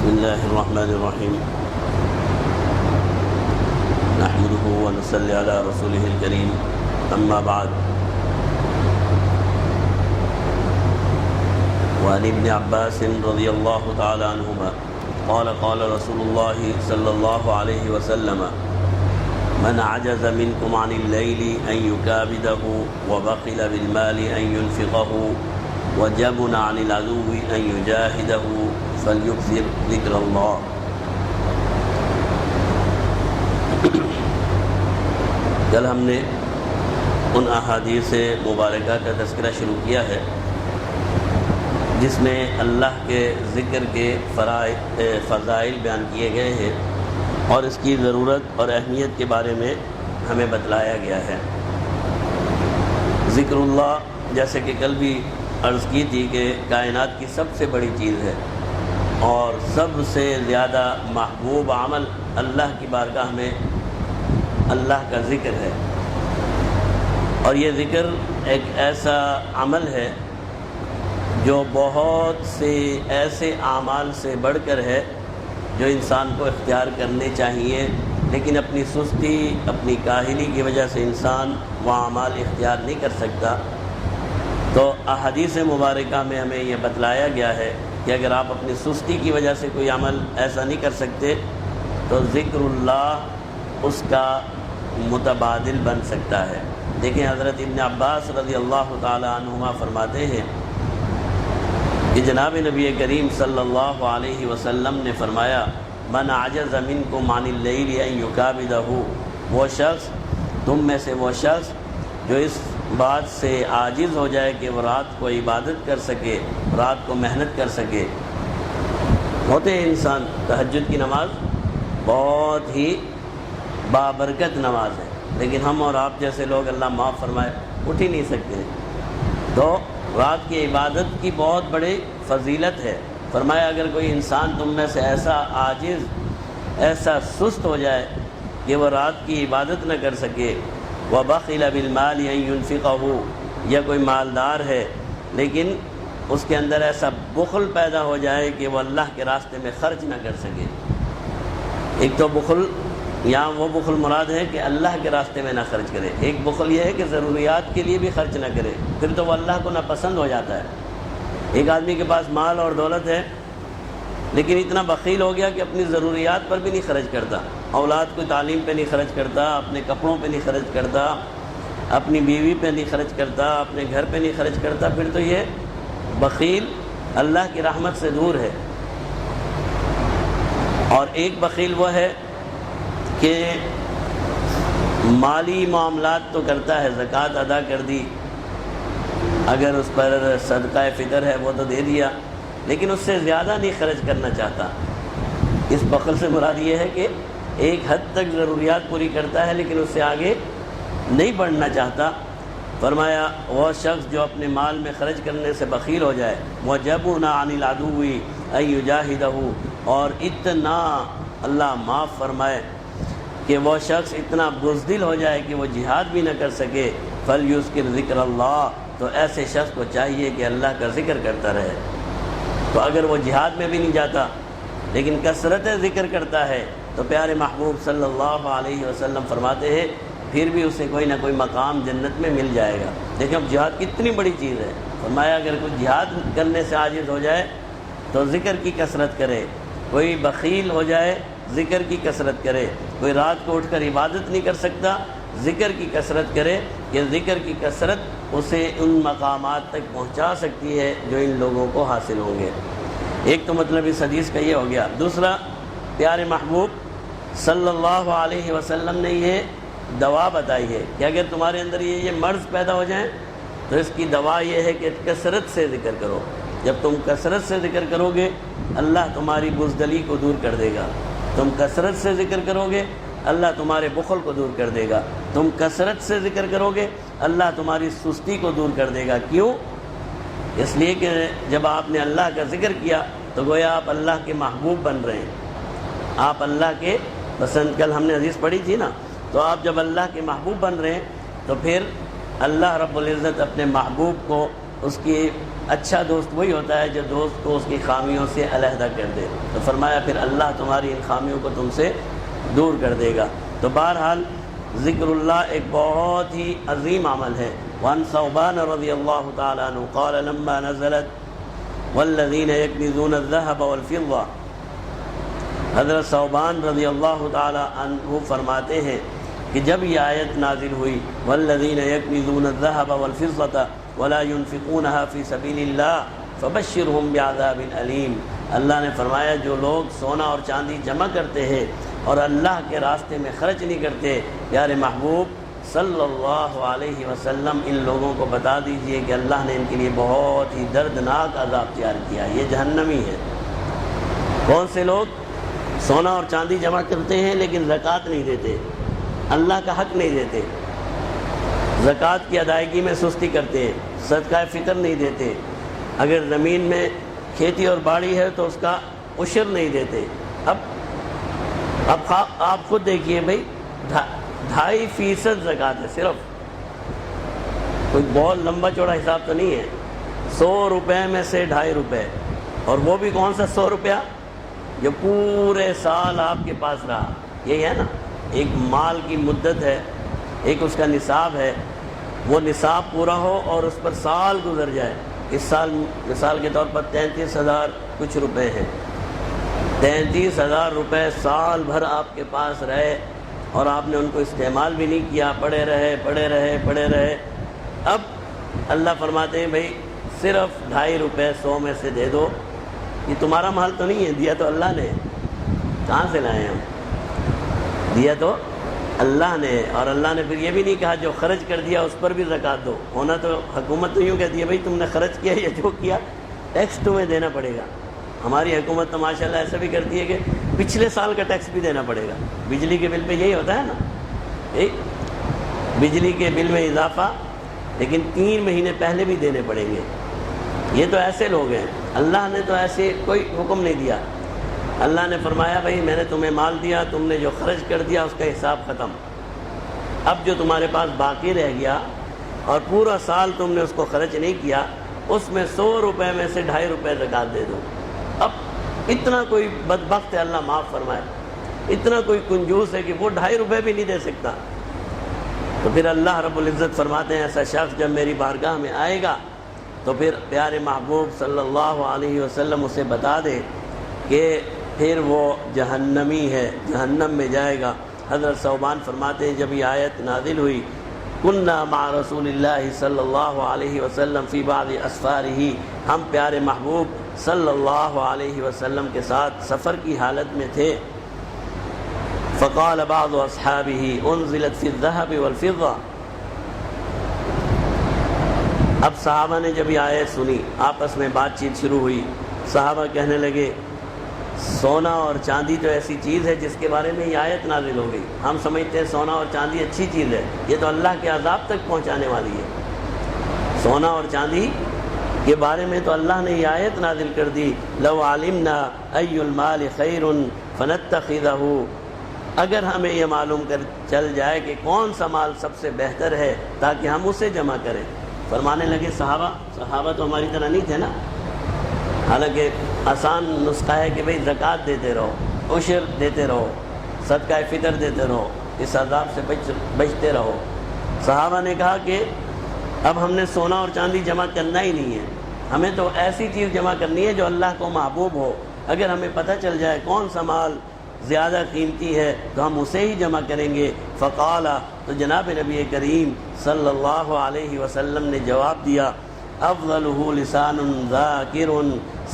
بسم الله الرحمن الرحيم نحمده ونصلي على رسوله الكريم أما بعد وعن ابن عباس رضي الله تعالى عنهما قال رسول الله صلى الله عليه وسلم من عجز منكم عن الليل أن يكابده وبخل بالمال أن ينفقه وجبن عن العدو أن يجاهده فليكثر ذكر الله۔ کل ہم نے ان احادیث مبارکہ کا تذکرہ شروع کیا ہے جس میں اللہ کے ذکر کے فضائل بیان کیے گئے ہیں اور اس کی ضرورت اور اہمیت کے بارے میں ہمیں بتلایا گیا ہے۔ ذکر اللہ جیسے کہ کل بھی عرض کی تھی کہ کائنات کی سب سے بڑی چیز ہے اور سب سے زیادہ محبوب عمل اللہ کی بارگاہ میں اللہ کا ذکر ہے، اور یہ ذکر ایک ایسا عمل ہے جو بہت سے ایسے اعمال سے بڑھ کر ہے جو انسان کو اختیار کرنے چاہیے، لیکن اپنی سستی اپنی کاہلی کی وجہ سے انسان وہ اعمال اختیار نہیں کر سکتا۔ تو احادیث مبارکہ میں ہمیں یہ بتلایا گیا ہے کہ اگر آپ اپنی سستی کی وجہ سے کوئی عمل ایسا نہیں کر سکتے تو ذکر اللہ اس کا متبادل بن سکتا ہے۔ دیکھیں حضرت ابن عباس رضی اللہ تعالی عنہما فرماتے ہیں کہ جناب نبی کریم صلی اللہ علیہ وسلم نے فرمایا من عجز منکم عن اللیل ان یکابدہ، وہ شخص تم میں سے وہ شخص جو اس بات سے عاجز ہو جائے کہ وہ رات کو عبادت کر سکے، رات کو محنت کر سکے۔ ہوتے ہیں انسان تہجد کی نماز بہت ہی بابرکت نماز ہے، لیکن ہم اور آپ جیسے لوگ اللہ معاف فرمائے اٹھ ہی نہیں سکتے، تو رات کی عبادت کی بہت بڑی فضیلت ہے۔ فرمایا اگر کوئی انسان تم میں سے ایسا عاجز ایسا سست ہو جائے کہ وہ رات کی عبادت نہ کر سکے، وَبَخِلَ بِالْمَالِ أَن يُنْفِقَهُ، یا کوئی مالدار ہے لیکن اس کے اندر ایسا بخل پیدا ہو جائے کہ وہ اللہ کے راستے میں خرچ نہ کر سکے۔ ایک تو بخل یہاں وہ بخل مراد ہے کہ اللہ کے راستے میں نہ خرچ کرے، ایک بخل یہ ہے کہ ضروریات کے لیے بھی خرچ نہ کرے، پھر تو وہ اللہ کو ناپسند ہو جاتا ہے۔ ایک آدمی کے پاس مال اور دولت ہے لیکن اتنا بخیل ہو گیا کہ اپنی ضروریات پر بھی نہیں خرچ کرتا، اولاد کو تعلیم پہ نہیں خرچ کرتا، اپنے کپڑوں پہ نہیں خرچ کرتا، اپنی بیوی پہ نہیں خرچ کرتا، اپنے گھر پہ نہیں خرچ کرتا، پھر تو یہ بخیل اللہ کی رحمت سے دور ہے۔ اور ایک بخیل وہ ہے کہ مالی معاملات تو کرتا ہے، زکوٰۃ ادا کر دی، اگر اس پر صدقہ فطر ہے وہ تو دے دیا، لیکن اس سے زیادہ نہیں خرچ کرنا چاہتا۔ اس بخل سے مراد یہ ہے کہ ایک حد تک ضروریات پوری کرتا ہے لیکن اس سے آگے نہیں بڑھنا چاہتا۔ فرمایا وہ شخص جو اپنے مال میں خرچ کرنے سے بخیل ہو جائے، وَجَبُنَ عَنِ الْعَدُوِّ أَن يُجَاهِدَهُ، اور اتنا اللہ معاف فرمائے کہ وہ شخص اتنا بزدل ہو جائے کہ وہ جہاد بھی نہ کر سکے، فَلْيُذْكِرْ ذِكْرَ اللَّهِ، تو ایسے شخص کو چاہیے کہ اللہ کا ذکر کرتا رہے۔ تو اگر وہ جہاد میں بھی نہیں جاتا لیکن کثرت ذکر کرتا ہے تو پیارے محبوب صلی اللہ علیہ وسلم فرماتے ہیں پھر بھی اسے کوئی نہ کوئی مقام جنت میں مل جائے گا۔ دیکھیں اب جہاد کتنی بڑی چیز ہے۔ فرمایا اگر کوئی جہاد کرنے سے عاجز ہو جائے تو ذکر کی کثرت کرے، کوئی بخیل ہو جائے ذکر کی کثرت کرے، کوئی رات کو اٹھ کر عبادت نہیں کر سکتا ذکر کی کثرت کرے، کہ ذکر کی کثرت اسے ان مقامات تک پہنچا سکتی ہے جو ان لوگوں کو حاصل ہوں گے۔ ایک تو مطلب اس حدیث کا یہ ہو گیا۔ دوسرا، پیارے محبوب صلی اللہ علیہ وسلم نے یہ دوا بتائی ہے کہ اگر تمہارے اندر یہ مرض پیدا ہو جائیں تو اس کی دوا یہ ہے کہ کثرت سے ذکر کرو۔ جب تم کثرت سے ذکر کرو گے اللہ تمہاری بزدلی کو دور کر دے گا، تم کثرت سے ذکر کرو گے اللہ تمہارے بخل کو دور کر دے گا، تم کثرت سے ذکر کرو گے اللہ تمہاری سستی کو دور کر دے گا۔ کیوں؟ اس لیے کہ جب آپ نے اللہ کا ذکر کیا تو گویا آپ اللہ کے محبوب بن رہے ہیں، آپ اللہ کے پسند۔ کل ہم نے حدیث پڑھی تھی نا، تو آپ جب اللہ کے محبوب بن رہے ہیں تو پھر اللہ رب العزت اپنے محبوب کو اس کی اچھا دوست وہی ہوتا ہے جو دوست کو اس کی خامیوں سے علیحدہ کر دے. تو فرمایا پھر اللہ تمہاری ان خامیوں کو تم سے دور کر دے گا. تو بہرحال ذکر اللہ ایک بہت ہی عظیم عمل ہے. وعن ثوبان رضی اللہ تعالیٰ عنہ قال لما نزلت والذین یکنزون الذهب والفضة. حضرت ثوبان رضی اللہ تعالیٰ عنہ فرماتے ہیں کہ جب یہ آیت نازل ہوئی والذین یکنزون الذهب والفضة ولا ينفقونها في سبيل الله فبشرهم بعذاب علیم. اللہ نے فرمایا جو لوگ سونا اور چاندی جمع کرتے ہیں اور اللہ کے راستے میں خرچ نہیں کرتے، پیارے محبوب صلی اللہ علیہ وسلم ان لوگوں کو بتا دیجئے کہ اللہ نے ان کے لیے بہت ہی دردناک عذاب تیار کیا. یہ جہنمی ہے. کون سے لوگ سونا اور چاندی جمع کرتے ہیں لیکن زکوٰۃ نہیں دیتے، اللہ کا حق نہیں دیتے، زکوٰۃ کی ادائیگی میں سستی کرتے ہیں، صدقہ فطر نہیں دیتے، اگر زمین میں کھیتی اور باڑی ہے تو اس کا عشر نہیں دیتے. اب آپ خود دیکھیے بھائی 2.5% زکوٰۃ ہے صرف. کوئی بہت لمبا چوڑا حساب تو نہیں ہے. 100 روپے میں سے 2.5 روپے، اور وہ بھی کون سا 100 روپیہ جو پورے سال آپ کے پاس رہا. یہی ہے نا، ایک مال کی مدت ہے، ایک اس کا نصاب ہے. وہ نصاب پورا ہو اور اس پر سال گزر جائے. اس سال مثال کے طور پر 33,000 کچھ روپے ہیں. 33,000 روپے سال بھر آپ کے پاس رہے اور آپ نے ان کو استعمال بھی نہیں کیا، پڑے رہے. اب اللہ فرماتے ہیں بھائی صرف 2.5 روپے 100 میں سے دے دو. یہ تمہارا مال تو نہیں ہے، دیا تو اللہ نے. کہاں سے لائے ہم؟ دیا تو اللہ نے. اور اللہ نے پھر یہ بھی نہیں کہا جو خرچ کر دیا اس پر بھی زکوٰۃ دو. ہونا تو حکومت تو یوں کہتی ہے بھائی تم نے خرچ کیا یا جو کیا ٹیکس تمہیں دینا پڑے گا. ہماری حکومت تو ماشاءاللہ ایسا بھی کرتی ہے کہ پچھلے سال کا ٹیکس بھی دینا پڑے گا. بجلی کے بل پہ یہی ہوتا ہے نا، بجلی کے بل میں اضافہ، لیکن 3 مہینے پہلے بھی دینے پڑیں گے. یہ تو ایسے لوگ ہیں. اللہ نے تو ایسے کوئی حکم نہیں دیا. اللہ نے فرمایا بھائی میں نے تمہیں مال دیا، تم نے جو خرچ کر دیا اس کا حساب ختم. اب جو تمہارے پاس باقی رہ گیا اور پورا سال تم نے اس کو خرچ نہیں کیا، اس میں 100 روپے میں سے 2.5 روپے زکوٰۃ دے دو. اب اتنا کوئی بدبخت ہے، اللہ معاف فرمائے، اتنا کوئی کنجوس ہے کہ وہ 2.5 روپے بھی نہیں دے سکتا. تو پھر اللہ رب العزت فرماتے ہیں ایسا شخص جب میری بارگاہ میں آئے گا تو پھر پیارے محبوب صلی اللہ علیہ وسلم اسے بتا دے کہ پھر وہ جہنمی ہے، جہنم میں جائے گا. حضرت ثوبان فرماتے ہیں جب یہ آیت نازل ہوئی کننا مع رسول اللہ صلی اللہ علیہ وسلم فی بعض اسفارہ، ہم پیارے محبوب صلی اللہ علیہ وسلم کے ساتھ سفر کی حالت میں تھے. فقال بعض اصحابہ انزلت فی الذهب والفضة. اب صحابہ نے جب یہ آیت سنی آپس میں بات چیت شروع ہوئی. صحابہ کہنے لگے سونا اور چاندی تو ایسی چیز ہے جس کے بارے میں یہ آیت نازل ہو گئی. ہم سمجھتے ہیں سونا اور چاندی اچھی چیز ہے، یہ تو اللہ کے عذاب تک پہنچانے والی ہے. سونا اور چاندی کے بارے میں تو اللہ نے یہ آیت نازل کر دی لو علمنا ای المال خیر فنتخذہ. اگر ہمیں یہ معلوم کر چل جائے کہ کون سا مال سب سے بہتر ہے تاکہ ہم اسے جمع کریں. فرمانے لگے صحابہ تو ہماری طرح نہیں تھے نا. حالانکہ آسان نسخہ ہے کہ بھئی زکوٰۃ دیتے رہو، عشر دیتے رہو، صدقہ فطر دیتے رہو، اس عذاب سے بچتے رہو. صحابہ نے کہا کہ اب ہم نے سونا اور چاندی جمع کرنا ہی نہیں ہے، ہمیں تو ایسی چیز جمع کرنی ہے جو اللہ کو محبوب ہو. اگر ہمیں پتہ چل جائے کون سا مال زیادہ قیمتی ہے تو ہم اسے ہی جمع کریں گے. فقال، تو جناب نبی کریم صلی اللہ علیہ وسلم نے جواب دیا افضلہ لسان ذاکر،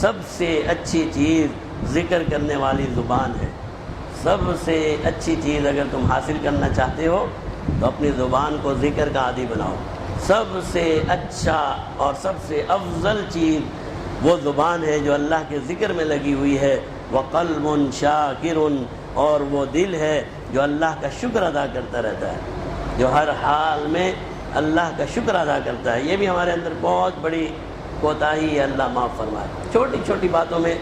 سب سے اچھی چیز ذکر کرنے والی زبان ہے. سب سے اچھی چیز اگر تم حاصل کرنا چاہتے ہو تو اپنی زبان کو ذکر کا عادی بناؤ. سب سے اچھا اور سب سے افضل چیز وہ زبان ہے جو اللہ کے ذکر میں لگی ہوئی ہے. وقلب شاکر، اور وہ دل ہے جو اللہ کا شکر ادا کرتا رہتا ہے، جو ہر حال میں اللہ کا شکر ادا کرتا ہے. یہ بھی ہمارے اندر بہت بڑی کوتاہی ہے، اللہ معاف فرمائے. چھوٹی چھوٹی باتوں میں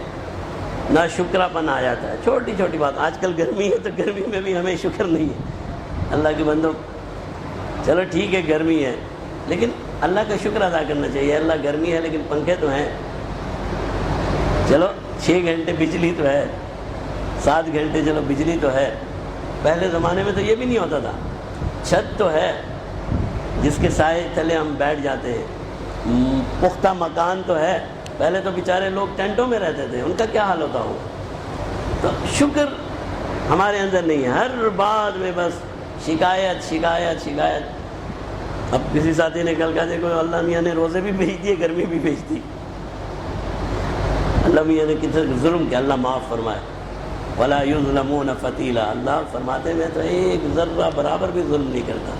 نہ شکرا پن آ جاتا ہے. چھوٹی چھوٹی بات، آج کل گرمی ہے تو گرمی میں بھی ہمیں شکر نہیں ہے. اللہ کے بندوں چلو ٹھیک ہے گرمی ہے، لیکن اللہ کا شکر ادا کرنا چاہیے. اللہ گرمی ہے لیکن پنکھے تو ہیں, چلو 6 گھنٹے بجلی تو ہے, 7 گھنٹے چلو بجلی تو ہے. پہلے زمانے میں تو یہ بھی نہیں ہوتا تھا. چھت تو ہے جس کے سائے تلے ہم بیٹھ جاتے ہیں, پختہ مکان تو ہے. پہلے تو بیچارے لوگ ٹینٹوں میں رہتے تھے, ان کا کیا حال ہوتا ہو. تو شکر ہمارے اندر نہیں ہے, ہر بات میں بس شکایت شکایت شکایت. اب کسی ساتھی نے کل کہا دیکھو اللہ میاں نے روزے بھی بھیج دیے, گرمی بھی بھیج دی. اللہ میاں نے کتنے ظلم کیا, اللہ معاف فرمائے. وَلَا يُظْلَمُونَ فَتِيلًا, اللہ فرماتے میں تو ایک ذرہ برابر بھی ظلم نہیں کرتا.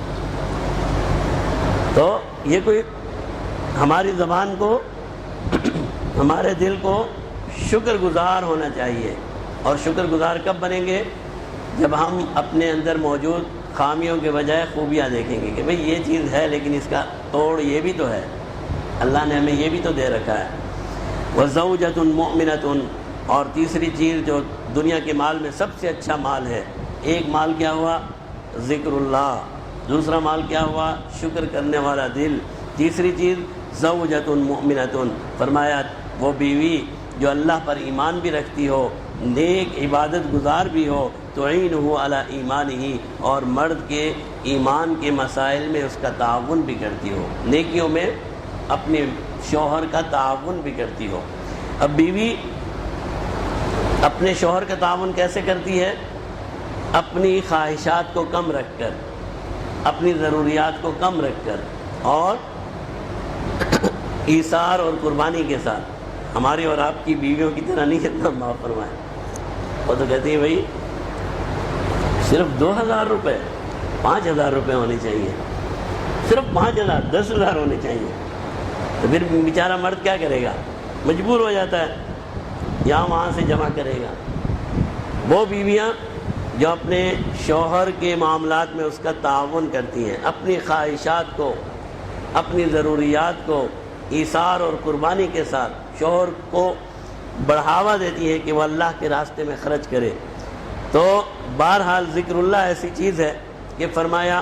تو یہ کوئی ہماری زبان کو, ہمارے دل کو شکر گزار ہونا چاہیے. اور شکر گزار کب بنیں گے؟ جب ہم اپنے اندر موجود خامیوں کے بجائے خوبیاں دیکھیں گے کہ بھئی یہ چیز ہے لیکن اس کا توڑ یہ بھی تو ہے, اللہ نے ہمیں یہ بھی تو دے رکھا ہے. وَزَوْجَةٌ مُؤْمِنَةٌ, اور تیسری چیز جو دنیا کے مال میں سب سے اچھا مال ہے, ایک مال کیا ہوا؟ ذکر اللہ. دوسرا مال کیا ہوا؟ شکر کرنے والا دل. تیسری چیز زوجۃ مؤمنۃ, فرمایا وہ بیوی جو اللہ پر ایمان بھی رکھتی ہو, نیک عبادت گزار بھی ہو, تعینہ علی ایمانہ, اور مرد کے ایمان کے مسائل میں اس کا تعاون بھی کرتی ہو, نیکیوں میں اپنے شوہر کا تعاون بھی کرتی ہو. اب بیوی اپنے شوہر کا تعاون کیسے کرتی ہے؟ اپنی خواہشات کو کم رکھ کر, اپنی ضروریات کو کم رکھ کر, اور ایثار اور قربانی کے ساتھ. ہماری اور آپ کی بیویوں کی طرح نہیں, اتنا معاف فرمائے. وہ تو کہتی ہے بھائی صرف 2000 روپے, 5000 روپے ہونے چاہیے, صرف 5000, 10,000 ہونے چاہیے. تو پھر بیچارہ مرد کیا کرے گا؟ مجبور ہو جاتا ہے, یہاں وہاں سے جمع کرے گا. وہ بیویاں جو اپنے شوہر کے معاملات میں اس کا تعاون کرتی ہیں, اپنی خواہشات کو, اپنی ضروریات کو ایثار اور قربانی کے ساتھ شوہر کو بڑھاوا دیتی ہے کہ وہ اللہ کے راستے میں خرچ کرے. تو بہرحال ذکر اللہ ایسی چیز ہے کہ فرمایا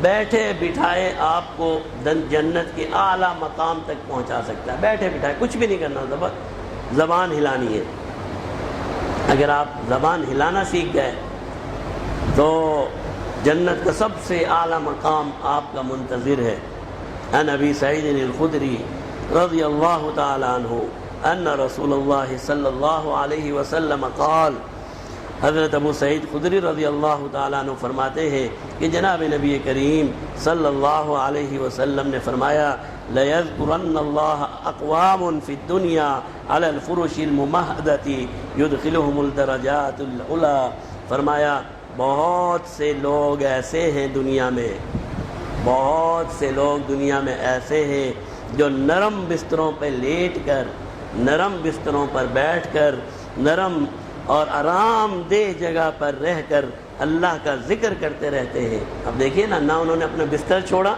بیٹھے بٹھائے آپ کو جنت کے اعلیٰ مقام تک پہنچا سکتا ہے. بیٹھے بٹھائے کچھ بھی نہیں کرنا, زبان ہلانی ہے. اگر آپ زبان ہلانا سیکھ گئے تو جنت کا سب سے اعلیٰ مقام آپ کا منتظر ہے. عن ابی سعید الخدری رضی اللہ تعالی عنہ ان رسول اللہ صلی اللہ علیہ وسلم قال, حضرت ابو سعید خدری رضی اللہ تعالیٰ عنہ فرماتے ہیں کہ جناب نبی کریم صلی اللہ علیہ وسلم نے فرمایا لَيَذْكُرَنَّ اللَّهَ أَقْوَامٌ فِي الدُّنْيَا عَلَى الْفُرُشِ الْمُمَهَّدَةِ يُدْخِلُهُمُ الدَّرَجَاتُ الْعُلَىٰ. فرمایا بہت سے لوگ ایسے ہیں دنیا میں, بہت سے لوگ دنیا میں ایسے ہیں جو نرم بستروں پہ لیٹ کر, نرم بستروں پر بیٹھ کر, نرم اور آرام دہ جگہ پر رہ کر اللہ کا ذکر کرتے رہتے ہیں. اب دیکھیے نا, نہ انہوں نے اپنا بستر چھوڑا,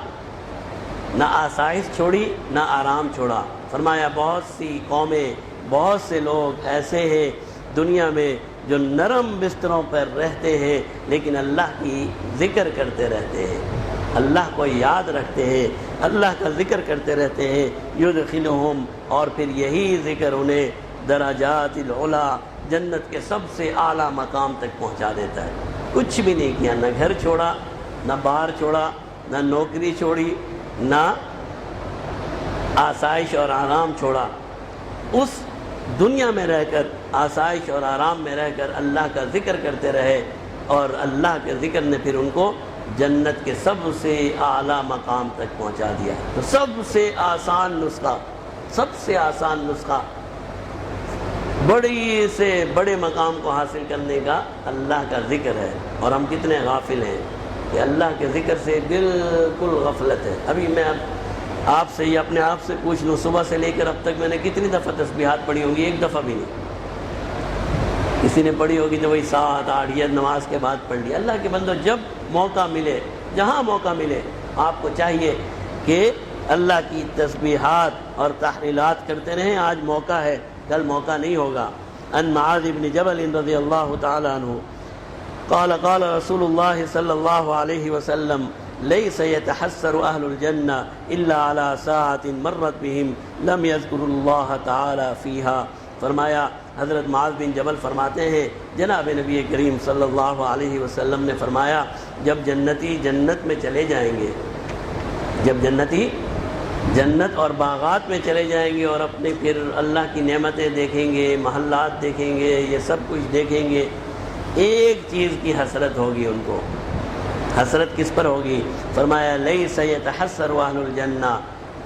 نہ آسائش چھوڑی, نہ آرام چھوڑا. فرمایا بہت سی قومیں, بہت سے لوگ ایسے ہیں دنیا میں جو نرم بستروں پر رہتے ہیں لیکن اللہ کی ذکر کرتے رہتے ہیں, اللہ کو یاد رکھتے ہیں, اللہ کا ذکر کرتے رہتے ہیں. یدخلہم, اور پھر یہی ذکر انہیں درجات العلا, جنت کے سب سے اعلیٰ مقام تک پہنچا دیتا ہے. کچھ بھی نہیں کیا, نہ گھر چھوڑا, نہ باہر چھوڑا, نہ نوکری چھوڑی, نہ آسائش اور آرام چھوڑا. اس دنیا میں رہ کر, آسائش اور آرام میں رہ کر اللہ کا ذکر کرتے رہے, اور اللہ کے ذکر نے پھر ان کو جنت کے سب سے اعلیٰ مقام تک پہنچا دیا. تو سب سے آسان نسخہ, سب سے آسان نسخہ بڑی سے بڑے مقام کو حاصل کرنے کا اللہ کا ذکر ہے. اور ہم کتنے غافل ہیں کہ اللہ کے ذکر سے بالکل غفلت ہے. ابھی میں آپ سے یہ اپنے آپ سے پوچھ لوں, صبح سے لے کر اب تک میں نے کتنی دفعہ تسبیحات پڑھی ہوں گی؟ ایک دفعہ بھی نہیں. کسی نے پڑھی ہوگی تو وہی 7 8 یہ نماز کے بعد پڑھ لی. اللہ کے بندو, جب موقع ملے, جہاں موقع ملے, آپ کو چاہیے کہ اللہ کی تسبیحات اور تحلیلات کرتے رہیں. آج موقع ہے, کل موقع نہیں ہوگا. ان معاذ بن جبل رضی اللہ تعالی عنہ قال قال رسول اللہ صلی اللہ علیہ وسلم ليس يتحسر أهل الجنة إلا على ساعة مرت بهم لم يذكروا الله تعالى فيها. فرمایا حضرت معاذ بن جبل فرماتے ہیں جناب نبی کریم صلی اللہ علیہ وسلم نے فرمایا جب جنتی جنت میں چلے جائیں گے، جب جنتی جنت اور باغات میں چلے جائیں گے اور اپنے پھر اللہ کی نعمتیں دیکھیں گے، محلات دیکھیں گے، یہ سب کچھ دیکھیں گے، ایک چیز کی حسرت ہوگی ان کو. حسرت کس پر ہوگی؟ فرمایا لیس یتحسر اہل الجنہ،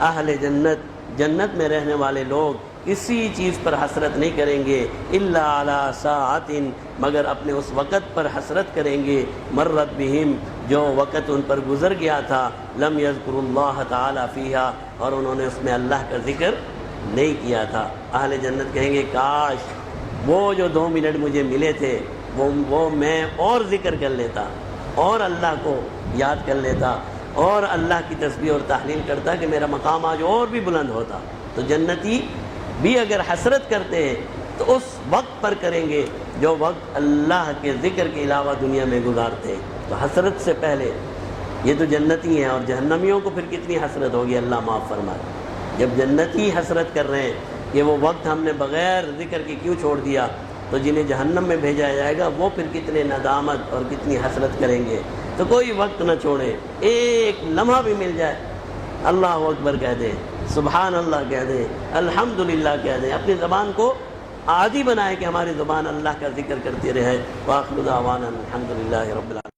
اہل جنت، جنت میں رہنے والے لوگ کسی چیز پر حسرت نہیں کریں گے الا علی ساعۃ، مگر اپنے اس وقت پر حسرت کریں گے مرت بہم، جو وقت ان پر گزر گیا تھا، لم یذکر اللہ تعالی فیہا، اور انہوں نے اس میں اللہ کا ذکر نہیں کیا تھا. اہل جنت کہیں گے کاش وہ جو 2 منٹ مجھے ملے تھے وہ میں اور ذکر کر لیتا، اور اللہ کو یاد کر لیتا، اور اللہ کی تسبیح اور تحلیل کرتا کہ میرا مقام آج اور بھی بلند ہوتا. تو جنتی بھی اگر حسرت کرتے ہیں تو اس وقت پر کریں گے جو وقت اللہ کے ذکر کے علاوہ دنیا میں گزارتے ہیں. تو حسرت سے پہلے یہ تو جنتی ہیں، اور جہنمیوں کو پھر کتنی حسرت ہوگی، اللہ معاف فرمائے. جب جنتی حسرت کر رہے ہیں کہ وہ وقت ہم نے بغیر ذکر کے کیوں چھوڑ دیا، تو جنہیں جہنم میں بھیجا جائے گا وہ پھر کتنے ندامت اور کتنی حسرت کریں گے. تو کوئی وقت نہ چھوڑیں، ایک لمحہ بھی مل جائے اللہ اکبر کہہ دیں، سبحان اللہ کہہ دیں، الحمدللہ کہہ دیں. اپنی زبان کو عادی بنائے کہ ہماری زبان اللہ کا ذکر کرتی رہے. وآخر دعوانا الحمدللہ رب العالمین.